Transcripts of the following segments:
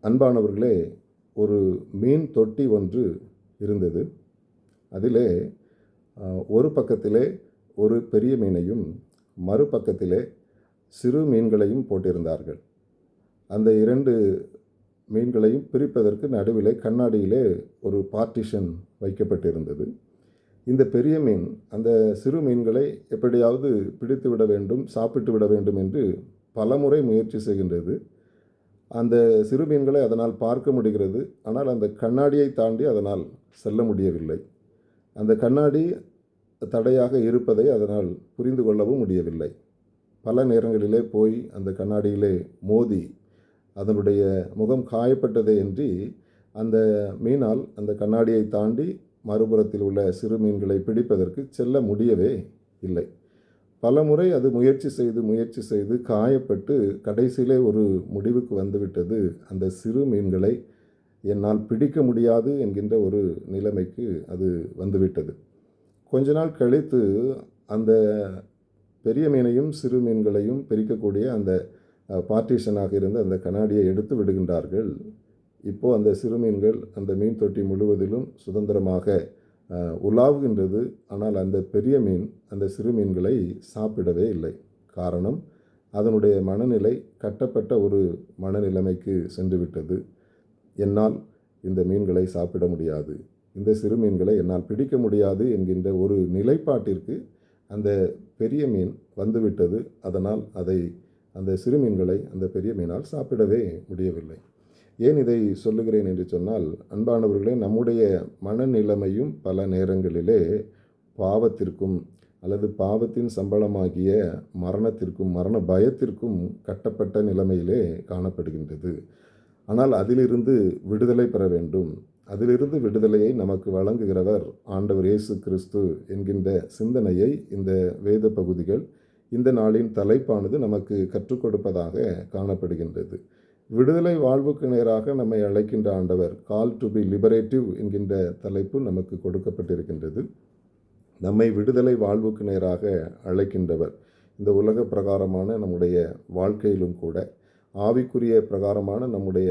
அன்பானவர்களே, ஒரு மீன் தொட்டி ஒன்று இருந்தது. அதிலே ஒரு பக்கத்திலே ஒரு பெரிய மீனையும் மறுபக்கத்திலே சிறு மீன்களையும் போட்டிருந்தார்கள். அந்த 2 மீன்களையும் பிரிப்பதற்கு நடுவிலே கண்ணாடியிலே ஒரு பார்ட்டிஷன் வைக்கப்பட்டிருந்தது. இந்த பெரிய மீன் அந்த சிறு மீன்களை எப்படியாவது பிடித்து விட வேண்டும், சாப்பிட்டு விட வேண்டும் என்று பலமுறை முயற்சி செய்கின்றது. அந்த சிறு மீன்களை அதனால் பார்க்க முடிகிறது. ஆனால் அந்த கண்ணாடியை தாண்டி அதனால் செல்ல முடியவில்லை. அந்த கண்ணாடி தடையாக இருப்பதை அதனால் புரிந்து கொள்ளவும் முடியவில்லை. பல நேரங்களிலே போய் அந்த கண்ணாடியிலே மோதி அதனுடைய முகம் காயப்பட்டதே அன்றி அந்த மீனால் அந்த கண்ணாடியை தாண்டி மறுபுறத்தில் உள்ள சிறு மீன்களை பிடிப்பதற்கு செல்ல முடியவே இல்லை. பலமுறை அது முயற்சி செய்து காயப்பட்டு கடைசியிலே ஒரு முடிவுக்கு வந்துவிட்டது. அந்த சிறு மீன்களை என்னால் பிடிக்க முடியாது என்கின்ற ஒரு நிலைமைக்கு அது வந்துவிட்டது. கொஞ்ச நாள் கழித்து அந்த பெரிய மீனையும் சிறு மீன்களையும் பிரிக்கக்கூடிய அந்த பார்ட்டிஷனாக இருந்த அந்த கண்ணாடியை எடுத்து விடுகின்றார்கள். இப்போது அந்த சிறு மீன்கள் அந்த மீன் தொட்டி முழுவதிலும் சுதந்திரமாக உலாவுகின்றது. ஆனால் அந்த பெரிய மீன் அந்த சிறு மீன்களை சாப்பிடவே இல்லை. காரணம், அதனுடைய மனநிலை கட்டப்பட்ட ஒரு மனநிலைமைக்கு சென்றுவிட்டது. என்னால் இந்த மீன்களை சாப்பிட முடியாது, இந்த சிறு மீன்களை என்னால் பிடிக்க முடியாது என்கின்ற ஒரு நிலைப்பாட்டிற்கு அந்த பெரிய மீன் வந்துவிட்டது. அதனால் அந்த சிறு மீன்களை அந்த பெரிய மீனால் சாப்பிடவே முடியவில்லை. ஏன் இதை சொல்லுகிறேன் என்று சொன்னால், அன்பானவர்களே, நம்முடைய மனநிலைமையும் பல நேரங்களிலே பாவத்திற்கும் அல்லது பாவத்தின் சம்பளமாகிய மரணத்திற்கும் மரண பயத்திற்கும் கட்டப்பட்ட நிலைமையிலே காணப்படுகின்றது. ஆனால் அதிலிருந்து விடுதலை பெற வேண்டும். அதிலிருந்து விடுதலையை நமக்கு வழங்குகிறவர் ஆண்டவர் இயேசு கிறிஸ்து என்கின்ற சிந்தனையை இந்த வேத பகுதிகள், இந்த நாளின் தலைப்பானது நமக்கு கற்றுக் கொடுப்பதாக காணப்படுகின்றது. விடுதலை வாழ்வுக்கு நேராக நம்மை அழைக்கின்ற ஆண்டவர், கால் டு பி லிபரேட்டிவ் என்கின்ற தலைப்பு நமக்கு கொடுக்கப்பட்டிருக்கின்றது. நம்மை விடுதலை வாழ்வுக்கு நேராக அழைக்கின்றவர் இந்த உலக பிரகாரமான நம்முடைய வாழ்க்கையிலும் கூட, ஆவிக்குரிய பிரகாரமான நம்முடைய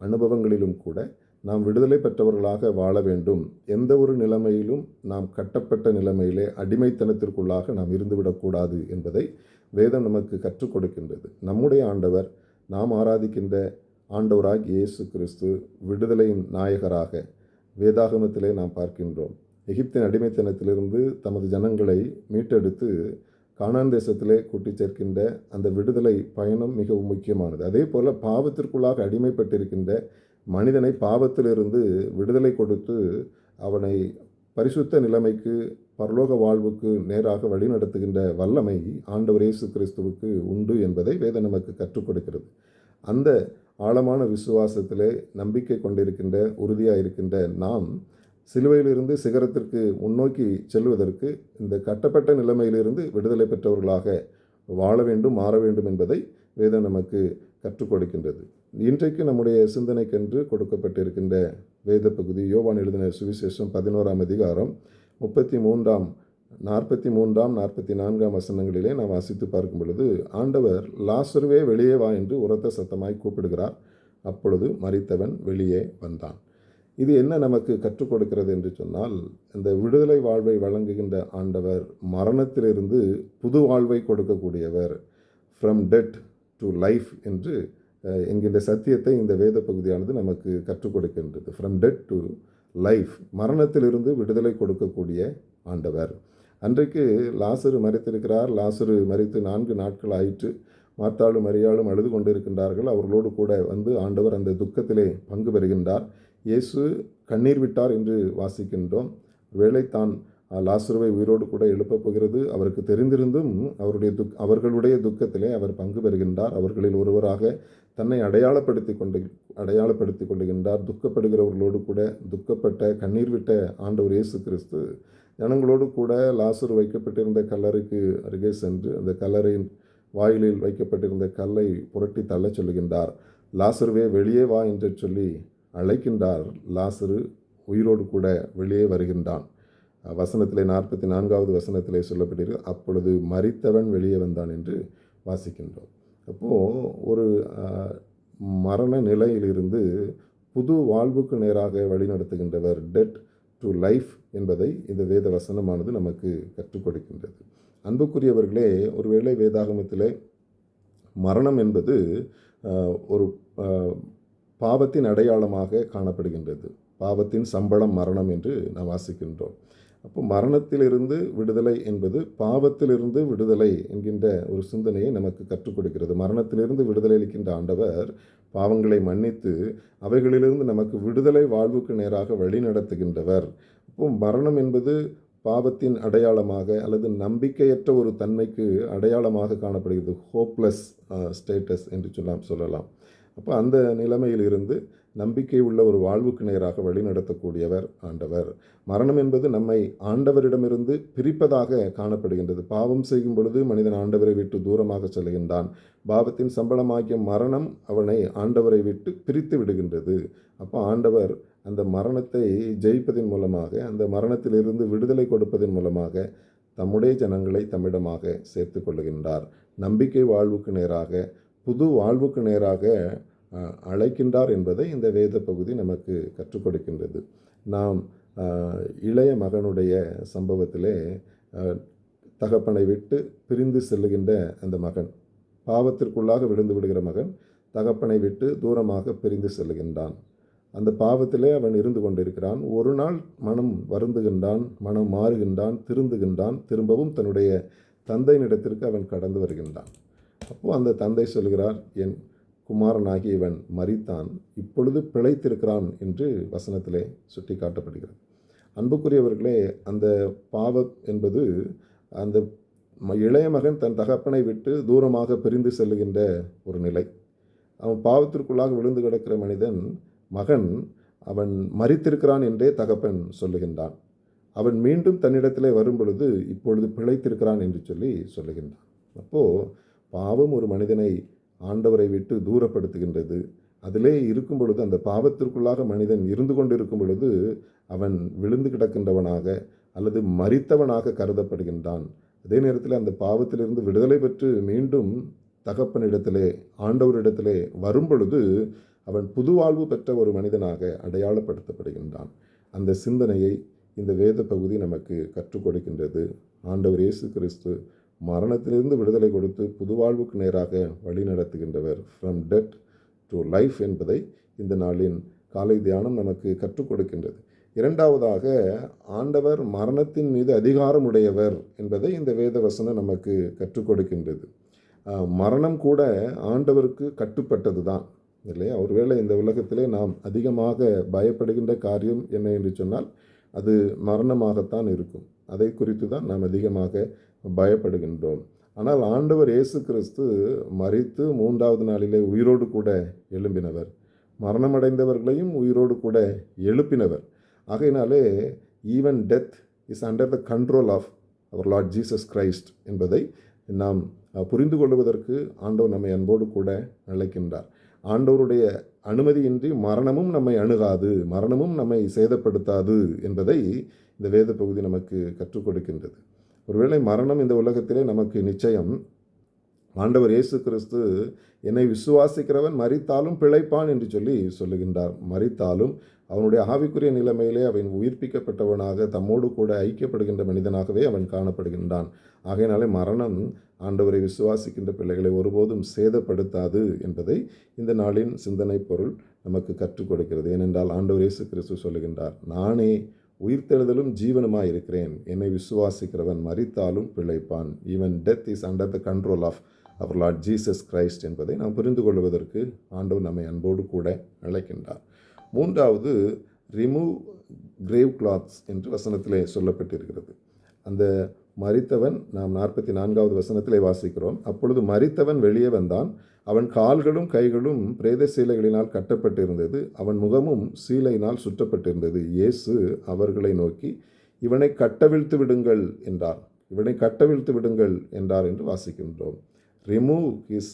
அனுபவங்களிலும் கூட நாம் விடுதலை பெற்றவர்களாக வாழ வேண்டும். எந்த ஒரு நிலைமையிலும் நாம் கட்டப்பட்ட நிலைமையிலே அடிமைத்தனத்திற்குள்ளாக நாம் இருந்துவிடக்கூடாது என்பதை வேதம் நமக்கு கற்றுக் கொடுக்கின்றது. நம்முடைய ஆண்டவர், நாம் ஆராதிக்கின்ற ஆண்டவராகிய இயேசு கிறிஸ்து விடுதலையின் நாயகராக வேதாகமத்திலே நாம் பார்க்கின்றோம். எகிப்தின் அடிமைத்தனத்திலிருந்து தமது ஜனங்களை மீட்டெடுத்து கானான் தேசத்திலே கூட்டி சேர்க்கின்ற அந்த விடுதலை பயணம் மிகவும் முக்கியமானது. அதே போல் பாவத்திற்குள்ளாக அடிமைப்பட்டிருக்கின்ற மனிதனை பாவத்திலிருந்து விடுதலை கொடுத்து அவனை பரிசுத்த நிலைமைக்கு, பரலோக வாழ்வுக்கு நேராக வழிநடத்துகின்ற வல்லமை ஆண்டவர் இயேசு கிறிஸ்துவுக்கு உண்டு என்பதை வேதம் நமக்கு கற்றுக் கொடுக்கிறது. அந்த ஆழமான விசுவாசத்திலே நம்பிக்கை கொண்டிருக்கின்ற, உறுதியாக இருக்கின்ற நாம் சிலுவையிலிருந்து சிகரத்திற்கு முன்னோக்கி செல்வதற்கு இந்த கட்டப்பட்ட நிலைமையிலிருந்து விடுதலை பெற்றவர்களாக வாழ வேண்டும், மாற வேண்டும் என்பதை வேதம் நமக்கு கற்றுக் கொடுக்கின்றது. இன்றைக்கு நம்முடைய சிந்தனைக்கென்று கொடுக்கப்பட்டிருக்கின்ற வேத பகுதி யோவான் எழுதின சுவிசேஷம் 11ஆம் அதிகாரம் 33ஆம் 43ஆம் 44ஆம் வசனங்களிலே நாம் வாசித்து பார்க்கும் பொழுது, ஆண்டவர் லாசருவே வெளியே வா என்று உரத்த சத்தமாய் கூப்பிடுகிறார். அப்பொழுது மரித்தவன் வெளியே வந்தான். இது என்ன நமக்கு கற்றுக் கொடுக்கிறது என்று சொன்னால், இந்த விடுதலை வாழ்வை வழங்குகின்ற ஆண்டவர் மரணத்திலிருந்து புது வாழ்வை கொடுக்கக்கூடியவர். ஃப்ரம் டெத் டு லைஃப் என்று என்கின்ற சத்தியத்தை இந்த வேத பகுதியானது நமக்கு கற்றுக் கொடுக்கின்றது. ஃப்ரம் டெத் டு லைஃப், மரணத்திலிருந்து விடுதலை கொடுக்கக்கூடிய ஆண்டவர். அன்றைக்கு லாசரு மரித்திருக்கிறார். லாசரு மரித்து 4 நாட்கள் ஆயிற்று. மார்த்தாளும் மரியாளும் அழுது கொண்டிருக்கின்றார்கள். அவர்களோடு கூட வந்து ஆண்டவர் அந்த துக்கத்திலே பங்கு பெறுகின்றார். இயேசு கண்ணீர் விட்டார் என்று வாசிக்கின்றோம். வேளை தான் லாசருவை உயிரோடு கூட எழுப்பப் போகிறது அவருக்கு தெரிந்திருந்தும் அவர்களுடைய துக்கத்திலே அவர் பங்கு பெறுகின்றார். அவர்களில் ஒருவராக தன்னை அடையாளப்படுத்தி கொள்கின்றார். துக்கப்படுகிறவர்களோடு கூட துக்கப்பட்ட, கண்ணீர் விட்ட ஆண்டவர் இயேசு கிறிஸ்து ஜனங்களோடு கூட லாசரு வைக்கப்பட்டிருந்த கல்லறைக்கு அருகே சென்று அந்த கல்லறையின் வாயிலில் வைக்கப்பட்டிருந்த கல்லை புரட்டி தள்ளச் சொல்லுகின்றார். லாசருவே வெளியே வா என்று சொல்லி அழைக்கின்றார். லாசரு உயிரோடு கூட வெளியே வருகின்றான். வசனத்திலே 44ஆவது வசனத்திலே சொல்லப்பட்டிருக்கு, அப்பொழுது மரித்தவன் வெளியே வந்தான் என்று வாசிக்கின்றோம். அப்போது ஒரு மரண நிலையிலிருந்து புது வாழ்வுக்கு நேராக வழிநடத்துகின்றவர். டெத் டு லைஃப் என்பதை இந்த வேத வசனமானது நமக்கு கற்றுக் கொடுக்கின்றது. அன்புக்குரியவர்களே, ஒருவேளை வேதாகமத்திலே மரணம் என்பது ஒரு பாவத்தின் அடையாளமாக காணப்படுகின்றது. பாவத்தின் சம்பளம் மரணம் என்று நாம் வாசிக்கின்றோம். அப்போ மரணத்திலிருந்து விடுதலை என்பது பாவத்திலிருந்து விடுதலை என்கின்ற ஒரு சிந்தனையை நமக்கு கற்றுக் கொடுக்கிறது. மரணத்திலிருந்து விடுதலை அளிக்கின்ற ஆண்டவர் பாவங்களை மன்னித்து அவைகளிலிருந்து நமக்கு விடுதலை வாழ்வுக்கு நேராக வழி நடத்துகின்றவர். அப்போ மரணம் என்பது பாவத்தின் அடையாளமாக அல்லது நம்பிக்கையற்ற ஒரு தன்மைக்கு அடையாளமாக காணப்படுகிறது. ஹோப்லெஸ் ஸ்டேட்டஸ் என்று சொல்லலாம். அப்போ அந்த நிலைமையிலிருந்து நம்பிக்கை உள்ள ஒரு வாழ்வுக்கு நேராக வழி நடத்தக்கூடியவர் ஆண்டவர். மரணம் என்பது நம்மை ஆண்டவரிடமிருந்து பிரிப்பதாக காணப்படுகின்றது. பாவம் செய்யும் பொழுது மனிதன் ஆண்டவரை விட்டு தூரமாக செல்கின்றான். பாவத்தின் சம்பளமாகிய மரணம் அவனை ஆண்டவரை விட்டு பிரித்து விடுகின்றது. அப்போ ஆண்டவர் அந்த மரணத்தை ஜெயிப்பதன் மூலமாக, அந்த மரணத்திலிருந்து விடுதலை கொடுப்பதன் மூலமாக தம்முடைய ஜனங்களை தம்மிடமாக சேர்த்து கொள்ளுகின்றார். நம்பிக்கை வாழ்வுக்கு நேராக, புது வாழ்வுக்கு நேராக அழைக்கின்றார் என்பதை இந்த வேத பகுதி நமக்கு கற்றுக் கொடுக்கின்றது. நாம் இளைய மகனுடைய சம்பவத்திலே தகப்பனை விட்டு பிரிந்து செல்லுகின்ற அந்த மகன், பாவத்திற்குள்ளாக விழுந்து விடுகிற மகன் தகப்பனை விட்டு தூரமாக பிரிந்து செல்லுகின்றான். அந்த பாவத்திலே அவன் இருந்து கொண்டிருக்கிறான். ஒரு நாள் மனம் வருந்துகின்றான், மனம் மாறுகின்றான், திருந்துகின்றான். திரும்பவும் தன்னுடைய தந்தையினிடத்திற்கு அவன் கடந்து வருகின்றான். அப்போது அந்த தந்தை சொல்கிறார், என் குமாரனாகி இவன் மரித்தான், இப்பொழுது பிழைத்திருக்கிறான் என்று வசனத்திலே சுட்டி காட்டப்படுகிறது. அன்புக்குரியவர்களே, அந்த பாவம் என்பது அந்த இளைய மகன் தன் தகப்பனை விட்டு தூரமாக பிரிந்து செல்லுகின்ற ஒரு நிலை. அவன் பாவத்திற்குள்ளாக விழுந்து கிடக்கிற மகன் அவன் மரித்திருக்கிறான் என்றே தகப்பன் சொல்லுகின்றான். அவன் மீண்டும் தன்னிடத்திலே வரும் பொழுது இப்பொழுது பிழைத்திருக்கிறான் என்று சொல்லுகின்றான். அப்போது பாவம் ஒரு மனிதனை ஆண்டவரை விட்டு தூரப்படுத்துகின்றது. அதிலே இருக்கும் பொழுது, அந்த பாவத்திற்குள்ளாக மனிதன் இருந்து கொண்டிருக்கும் பொழுது அவன் விழுந்து கிடக்கின்றவனாக அல்லது மரித்தவனாக கருதப்படுகின்றான். அதே நேரத்தில் அந்த பாவத்திலிருந்து விடுதலை பெற்று மீண்டும் தகப்பனிடத்திலே, ஆண்டவரிடத்திலே வரும் பொழுது அவன் புது வாழ்வு பெற்ற ஒரு மனிதனாக அடையாளப்படுத்தப்படுகின்றான். அந்த சிந்தனையை இந்த வேத பகுதி நமக்கு கற்றுக் கொடுக்கின்றது. ஆண்டவர் இயேசு கிறிஸ்து மரணத்திலிருந்து விடுதலை கொடுத்து புது வாழ்வுக்கு நேராக வழி நடத்துகின்றவர். ஃப்ரம் டெத் டு லைஃப் என்பதை இந்த நாளின் காலை தியானம் நமக்கு கற்றுக் கொடுக்கின்றது. இரண்டாவதாக, ஆண்டவர் மரணத்தின் மீது அதிகாரம் உடையவர் என்பதை இந்த வேத வசனம் நமக்கு கற்றுக் கொடுக்கின்றது. மரணம் கூட ஆண்டவருக்கு கட்டுப்பட்டது தான் இல்லையா? ஒருவேளை இந்த உலகத்திலே நாம் அதிகமாக பயப்படுகின்ற காரியம் என்ன என்று சொன்னால் அது மரணமாகத்தான் இருக்கும். அதை குறித்து தான் நாம் அதிகமாக பயப்படுகின்றோம். ஆனால் ஆண்டவர் இயேசு கிறிஸ்து மரித்து மூன்றாவது நாளிலே உயிரோடு கூட எழும்பினவர், மரணமடைந்தவர்களையும் உயிரோடு கூட எழுப்பினவர். ஆகையினாலே even death is under the control of our Lord Jesus Christ என்பதை நாம் புரிந்து கொள்வதற்கு ஆண்டவர் நம்மை அன்போடு கூட அழைக்கின்றார். ஆண்டவருடைய அனுமதியின்றி மரணமும் நம்மை அணுகாது, மரணமும் நம்மை சேதப்படுத்தாது என்பதை இந்த வேத பகுதி நமக்கு கற்றுக் கொடுக்கின்றது. ஒருவேளை மரணம் இந்த உலகத்திலே நமக்கு நிச்சயம். ஆண்டவர் இயேசு கிறிஸ்து என்னை விசுவாசிக்கிறவன் மரித்தாலும் பிழைப்பான் என்று சொல்லுகின்றார். மரித்தாலும் அவனுடைய ஆவிக்குரிய நிலைமையிலே அவன் உயிர்ப்பிக்கப்பட்டவனாக தம்மோடு கூட ஐக்கியப்படுகின்ற மனிதனாகவே அவன் காணப்படுகின்றான். ஆகையினாலே மரணம் ஆண்டவரை விசுவாசிக்கின்ற பிள்ளைகளை ஒருபோதும் சேதப்படுத்தாது என்பதை இந்த நாளின் சிந்தனை பொருள் நமக்கு கற்றுக் கொடுக்கிறது. ஏனென்றால் ஆண்டவர் இயேசு கிறிஸ்து சொல்லுகின்றார், நானே உயிர்த்தெழுதலும் ஜீவனுமாய் இருக்கிறேன், என்னை விசுவாசிக்கிறவன் மரித்தாலும் பிழைப்பான். Even death is under the control of our Lord Jesus Christ என்பதை நாம் புரிந்து கொள்வதற்கு ஆண்டவர் நம்மை அன்போடு கூட அழைக்கின்றார். மூன்றாவது, ரிமூவ் கிரேவ் கிளாத்ஸ் என்று வசனத்திலே சொல்லப்பட்டிருக்கிறது. அந்த மரித்தவன், நாம் 44வது வசனத்திலே வாசிக்கிறோம், அப்பொழுது மரித்தவன் வெளியே வந்தான், அவன் கால்களும் கைகளும் பிரேத சீலைகளினால் கட்டப்பட்டிருந்தது, அவன் முகமும் சீலையினால் சுற்றப்பட்டிருந்தது. இயேசு அவர்களை நோக்கி, இவனை கட்டவிழ்த்து விடுங்கள் என்றார். இவனை கட்டவிழ்த்து விடுங்கள் என்றார் என்று வாசிக்கின்றோம். ரிமூவ் ஹிஸ்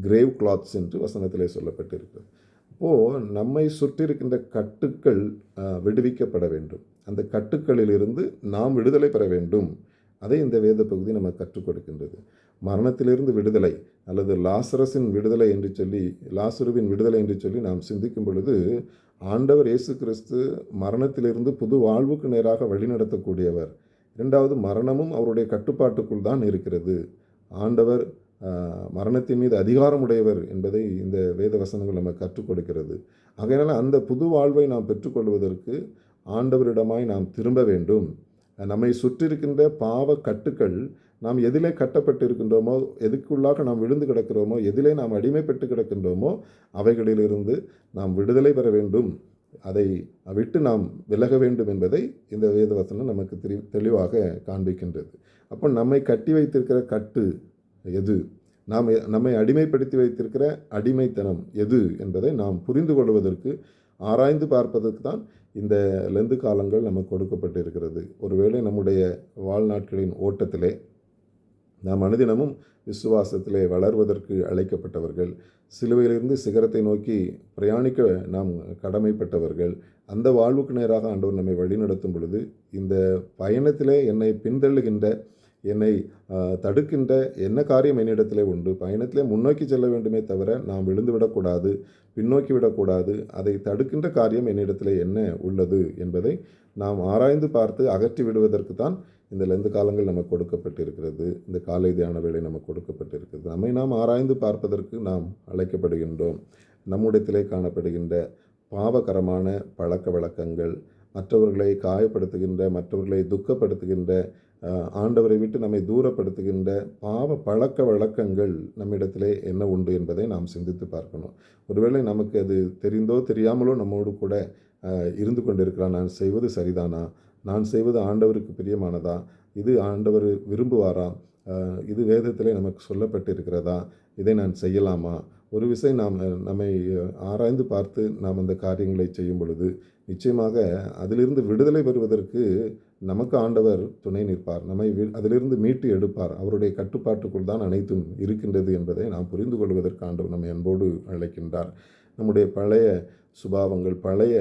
கிரேவ் கிளாத்ஸ் என்று வசனத்திலே சொல்லப்பட்டிருக்கிறது. அப்போது நம்மை சுற்றியிருக்கின்ற கட்டுக்கள் விடுவிக்கப்பட வேண்டும். அந்த கட்டுக்களிலிருந்து நாம் விடுதலை பெற வேண்டும். அதை இந்த வேத பகுதி நமக்கு கற்றுக் கொடுக்கின்றது. மரணத்திலிருந்து விடுதலை, அல்லது லாசருவின் விடுதலை என்று சொல்லி நாம் சிந்திக்கும் பொழுது, ஆண்டவர் இயேசு கிறிஸ்து மரணத்திலிருந்து புது வாழ்வுக்கு நேராக வழிநடத்தக்கூடியவர். 2வது, மரணமும் அவருடைய கட்டுப்பாட்டுக்குள் தான் இருக்கிறது. ஆண்டவர் மரணத்தின் மீது அதிகாரம் உடையவர் என்பதை இந்த வேத வசனங்கள் நமக்கு கற்றுக் கொடுக்கிறது. ஆகையினால அந்த புது வாழ்வை நாம் பெற்றுக்கொள்வதற்கு ஆண்டவரிடமாய் நாம் திரும்ப வேண்டும். நம்மை சுற்றியிருக்கின்ற பாவ கட்டுக்கள், நாம் எதிலே கட்டப்பட்டு இருக்கின்றோமோ, எதுக்குள்ளாக நாம் விழுந்து கிடக்கிறோமோ, எதிலே நாம் அடிமைப்பட்டு கிடக்கின்றோமோ, அவைகளிலிருந்து நாம் விடுதலை பெற வேண்டும். அதை விட்டு நாம் விலக வேண்டும் என்பதை இந்த வேதவசனம் நமக்கு தெளிவாக காண்பிக்கின்றது. அப்போ நம்மை கட்டி வைத்திருக்கிற கட்டு எது, நம்மை அடிமைப்படுத்தி வைத்திருக்கிற அடிமைத்தனம் எது என்பதை நாம் புரிந்து கொள்வதற்கு, ஆராய்ந்து பார்ப்பதற்கு தான் இந்த லெந்து காலங்கள் நமக்கு கொடுக்கப்பட்டு இருக்கிறது. ஒருவேளை நம்முடைய வாழ்நாட்களின் ஓட்டத்திலே நாம் அனுதினமும் விசுவாசத்திலே வளர்வதற்கு அழைக்கப்பட்டவர்கள், சிலுவையிலிருந்து சிகரத்தை நோக்கி பிரயாணிக்க நாம் கடமைப்பட்டவர்கள். அந்த வாழ்வுக்கு நேராக ஆண்டவர் நம்மை வழிநடத்தும் பொழுது, இந்த பயணத்திலே என்னை பின்தள்ளுகின்ற, என்னை தடுக்கின்ற என்ன காரியம் என்னிடத்திலே உண்டு, பயணத்திலே முன்னோக்கி செல்ல வேண்டுமே தவிர நாம் விழுந்து விடக்கூடாது, பின்னோக்கி விடக்கூடாது, அதை தடுக்கின்ற காரியம் என்னிடத்திலே என்ன உள்ளது என்பதை நாம் ஆராய்ந்து பார்த்து அகற்றி விடுவதற்கு தான் இந்த லெந்து காலங்கள் நமக்கு கொடுக்கப்பட்டிருக்கிறது. இந்த காலை தியான வேளை நமக்கு கொடுக்கப்பட்டிருக்கிறது. நம்மை நாம் ஆராய்ந்து பார்ப்பதற்கு நாம் அழைக்கப்படுகின்றோம். நம்முடையத்திலே காணப்படுகின்ற பாவகரமான பழக்க வழக்கங்கள், மற்றவர்களை காயப்படுத்துகின்ற, மற்றவர்களை துக்கப்படுத்துகின்ற, ஆண்டவரை விட்டு நம்மை தூரப்படுத்துகின்ற பாவ பழக்க வழக்கங்கள் நம்மிடத்திலே என்ன உண்டு என்பதை நாம் சிந்தித்து பார்க்கணும். ஒருவேளை நமக்கு அது தெரிந்தோ தெரியாமலோ நம்மோடு கூட இருந்து கொண்டிருக்கிறான். நான் செய்வது சரிதானா, நான் செய்வது ஆண்டவருக்கு பிரியமானதா, இது ஆண்டவர் விரும்புவாரா, இது வேதத்திலே நமக்கு சொல்லப்பட்டிருக்கிறதா, இதை நான் செய்யலாமா? ஒரு விஷயம் நாம் நம்மை ஆராய்ந்து பார்த்து நாம் அந்த காரியங்களை செய்யும் பொழுது நிச்சயமாக அதிலிருந்து விடுதலை பெறுவதற்கு நமக்கு ஆண்டவர் துணை நிற்பார். நம்மை அதிலிருந்து மீட்டு எடுப்பார். அவருடைய கட்டுப்பாட்டுக்குள் தான் அனைத்தும் இருக்கின்றது என்பதை நாம் புரிந்து கொள்வதற்கு ஆண்டவர் நம்மை அன்போடு அழைக்கின்றார். நம்முடைய பழைய சுபாவங்கள், பழைய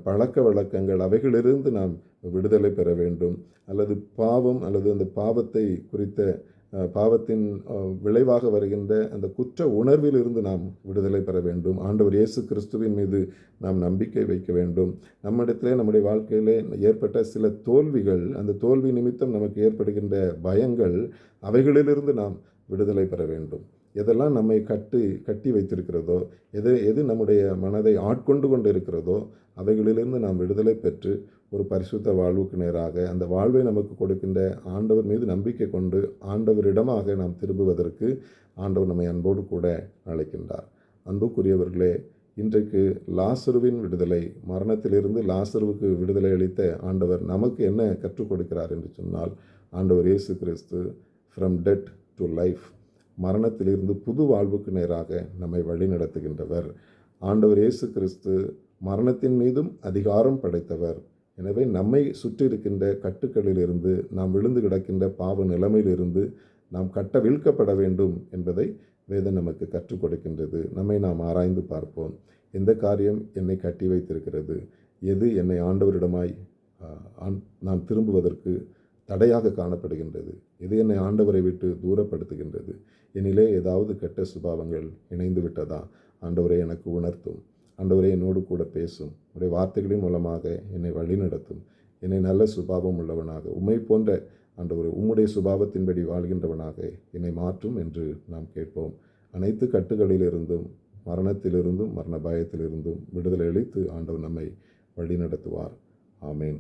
பழக்க வழக்கங்கள், அவைகளிலிருந்து நாம் விடுதலை பெற வேண்டும். அல்லது பாவம், அல்லது அந்த பாவத்தை குறித்த பாவத்தின் விளைவாக வருகின்ற அந்த குற்ற உணர்விலிருந்து நாம் விடுதலை பெற வேண்டும். ஆண்டவர் இயேசு கிறிஸ்துவின் மீது நாம் நம்பிக்கை வைக்க வேண்டும். நம்மிடத்திலே, நம்முடைய வாழ்க்கையிலே ஏற்பட்ட சில தோல்விகள், அந்த தோல்வி நிமித்தம் நமக்கு ஏற்படுகின்ற பயங்கள், அவைகளிலிருந்து நாம் விடுதலை பெற வேண்டும். எதெல்லாம் நம்மை கட்டி வைத்திருக்கிறதோ, எது நம்முடைய மனதை ஆட்கொண்டு கொண்டு இருக்கிறதோ, அவைகளிலிருந்து நாம் விடுதலை பெற்று ஒரு பரிசுத்த வாழ்வுக்கு நேராக அந்த வாழ்வை நமக்கு கொடுக்கின்ற ஆண்டவர் மீது நம்பிக்கை கொண்டு ஆண்டவரிடமாக நாம் திரும்புவதற்கு ஆண்டவர் நம்மை அன்போடு கூட அழைக்கின்றார். அன்புக்குரியவர்களே, இன்றைக்கு லாசருவின் விடுதலை, மரணத்திலிருந்து லாசருவுக்கு விடுதலை அளித்த ஆண்டவர் நமக்கு என்ன கற்றுக் கொடுக்கிறார் என்று சொன்னால், ஆண்டவர் இயேசு கிறிஸ்து ஃப்ரம் டெத் டு லைஃப், மரணத்திலிருந்து புது வாழ்வுக்கு நேராக நம்மை வழி நடத்துகின்றவர். ஆண்டவர் இயேசு கிறிஸ்து மரணத்தின் மீதும் அதிகாரம் படைத்தவர். எனவே நம்மை சுற்றி இருக்கின்ற கட்டுக்களிலிருந்து, நாம் விழுந்து கிடக்கின்ற பாவ நிலைமையிலிருந்து நாம் விழ்க்கப்பட வேண்டும் என்பதை வேதம் நமக்கு கற்றுக் கொடுக்கின்றது. நம்மை நாம் ஆராய்ந்து பார்ப்போம். எந்த காரியம் என்னை கட்டி வைத்திருக்கிறது, எது என்னை ஆண்டவரிடமாய் நான் திரும்புவதற்கு தடையாக காணப்படுகின்றது, எது என்னை ஆண்டவரை விட்டு தூரப்படுத்துகின்றது, என்னிலே ஏதாவது கெட்ட சுபாவங்கள் இணைந்து விட்டதா, ஆண்டவரை எனக்கு உணர்த்தும், ஆண்டவரே என்னோடு கூட பேசும், உடைய வார்த்தைகளின் மூலமாக என்னை வழிநடத்தும், என்னை நல்ல சுபாவம் உள்ளவனாக, உம்மை போன்ற ஆண்டவரே உம்முடைய சுபாவத்தின்படி வாழ்கின்றவனாக என்னை மாற்றும் என்று நாம் கேட்போம். அனைத்து கட்டுகளிலிருந்தும், மரணத்திலிருந்தும், மரண பயத்திலிருந்தும் விடுதலை அளித்து ஆண்டவர் நம்மை வழிநடத்துவார். ஆமேன்.